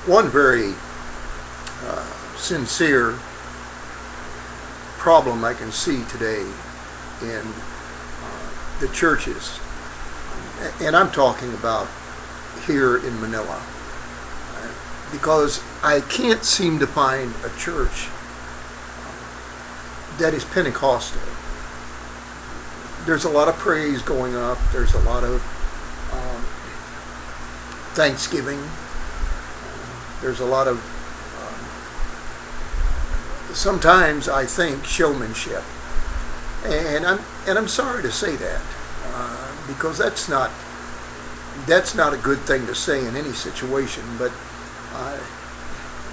One very sincere problem I can see today in the churches, and I'm talking about here in Manila, because I can't seem to find a church that is Pentecostal. There's a lot of praise going up. There's a lot of thanksgiving. There's a lot of sometimes I think showmanship, and I'm sorry to say that because that's not a good thing to say in any situation. But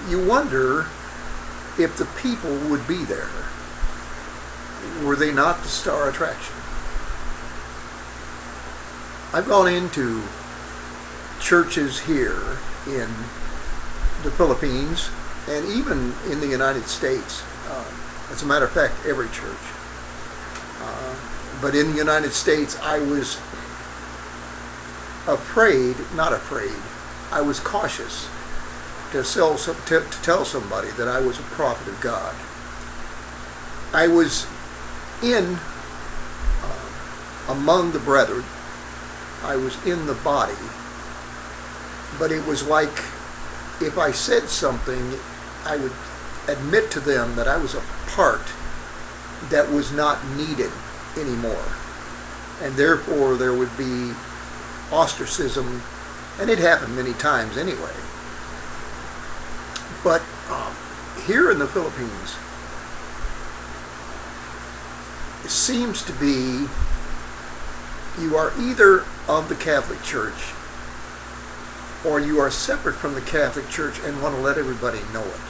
you wonder if the people would be there were they not the star attraction. I've gone into churches here in the Philippines and even in the United States. As a matter of fact, every church. But in the United States, I was not afraid, I was cautious to tell somebody that I was a prophet of God. I was in among the brethren. I was in the body, but it was like if I said something, I would admit to them that I was a part that was not needed anymore, and therefore there would be ostracism, and it happened many times anyway. But here in the Philippines, it seems to be you are either of the Catholic Church or you are separate from the Catholic Church and want to let everybody know it.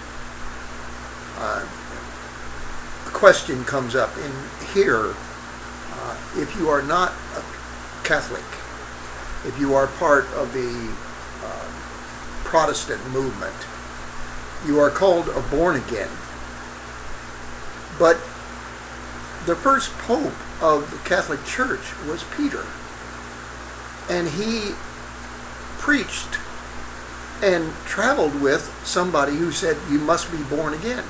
A question comes up in here, if you are not a Catholic, if you are part of the Protestant movement, you are called a born again. But the first pope of the Catholic Church was Peter, and he preached and traveled with somebody who said you must be born again.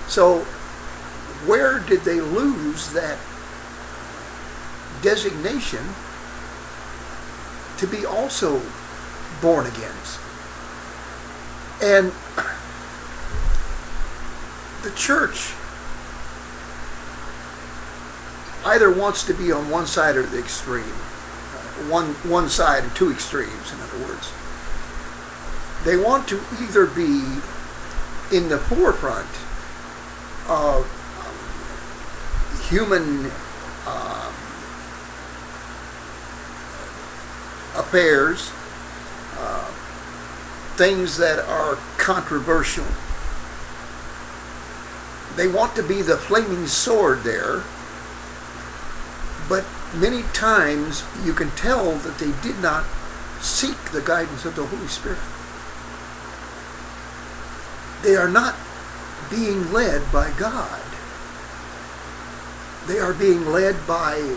So where did they lose that designation to be also born agains? And the church either wants to be on one side or the extreme. One side and two extremes, in other words. They want to either be in the forefront of human affairs, things that are controversial. They want to be the flaming sword there, but many times you can tell that they did not seek the guidance of the Holy Spirit. They are not being led by God. They are being led by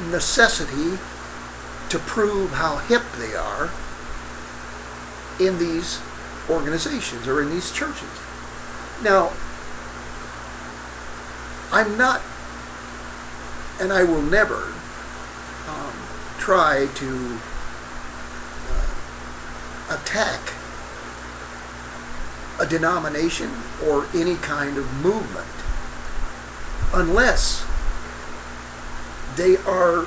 necessity to prove how hip they are in these organizations or in these churches. Now, I'm not, and I will never try to attack a denomination or any kind of movement unless they are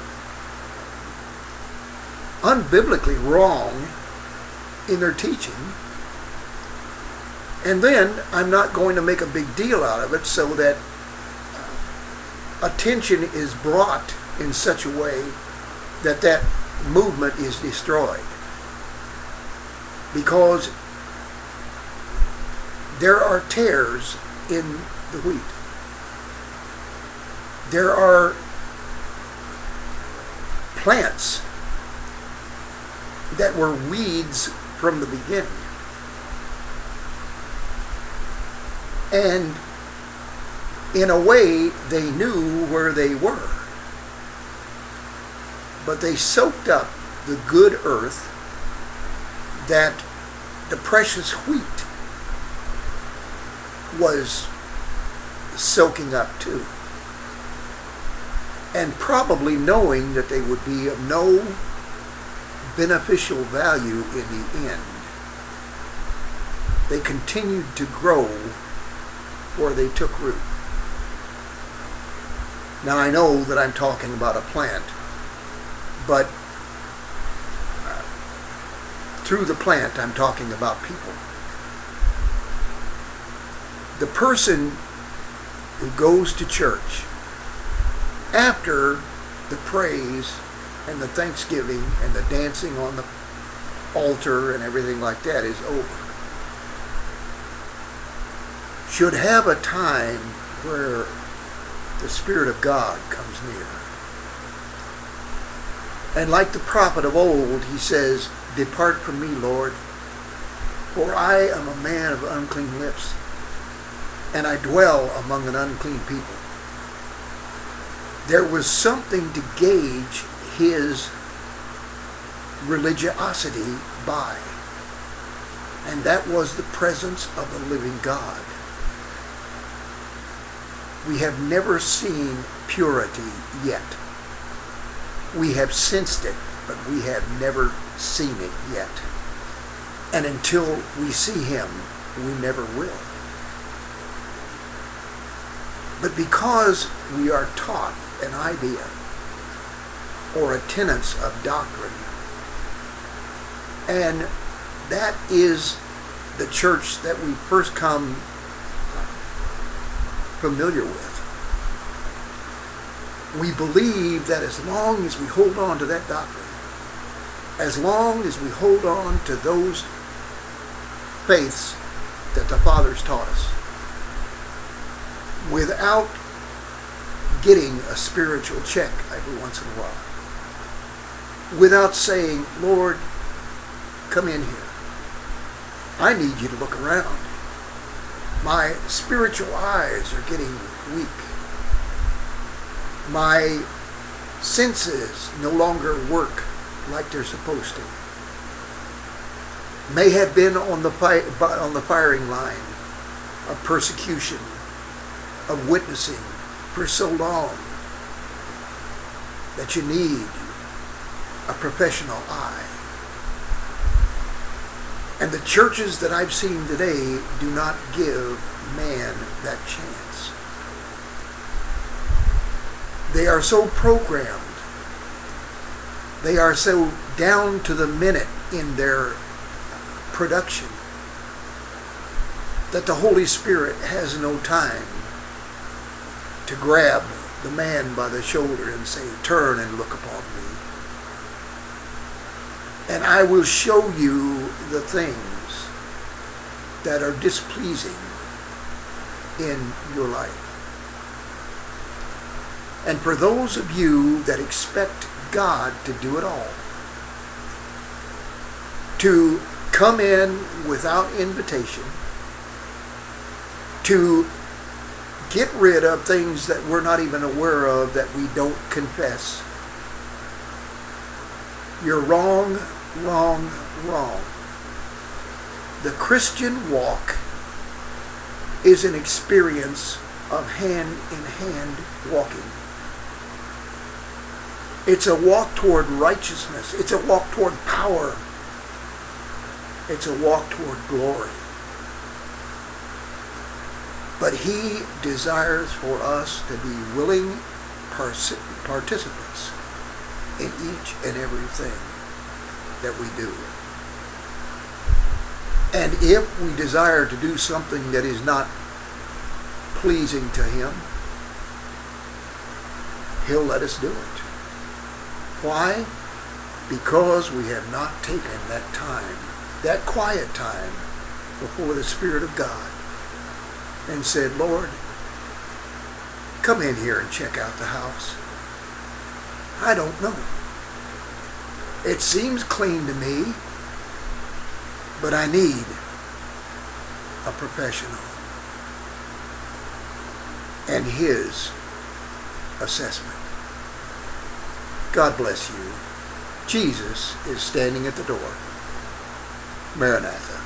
unbiblically wrong in their teaching. And then I'm not going to make a big deal out of it so that attention is brought in such a way that that movement is destroyed. Because there are tares in the wheat. There are plants that were weeds from the beginning. And in a way, they knew where they were. But they soaked up the good earth that the precious wheat was soaking up too. And probably knowing that they would be of no beneficial value in the end, they continued to grow where they took root. Now I know that I'm talking about a plant, but through the plant I'm talking about people. The person who goes to church after the praise and the thanksgiving and the dancing on the altar and everything like that is over should have a time where the Spirit of God comes near. And like the prophet of old, he says, "Depart from me, Lord, for I am a man of unclean lips, and I dwell among an unclean people." There was something to gauge his religiosity by, and that was the presence of the living God. We have never seen purity yet. We have sensed it, but we have never seen it yet. And until we see him, we never will. But because we are taught an idea or a tenets of doctrine, and that is the church that we first come familiar with. We believe that as long as we hold on to that doctrine, as long as we hold on to those faiths that the fathers taught us, without getting a spiritual check every once in a while, without saying, "Lord, come in here. I need you to look around. My spiritual eyes are getting weak. My senses no longer work like they're supposed to." May have been on the firing line of persecution, of witnessing for so long that you need a professional eye. And the churches that I've seen today do not give man that chance. They are so programmed. They are so down to the minute in their production that the Holy Spirit has no time to grab the man by the shoulder and say, "Turn and look upon me, and I will show you the things that are displeasing in your life." And for those of you that expect God to do it all, to come in without invitation, to get rid of things that we're not even aware of, that we don't confess, you're wrong, wrong, wrong. The Christian walk is an experience of hand-in-hand walking. It's a walk toward righteousness. It's a walk toward power. It's a walk toward glory. But he desires for us to be willing participants in each and everything that we do. And if we desire to do something that is not pleasing to him, he'll let us do it. Why? Because we have not taken that time, that quiet time before the Spirit of God, and said, "Lord, come in here and check out the house. I don't know. It seems clean to me, but I need a professional and his assessment." God bless you. Jesus is standing at the door. Maranatha.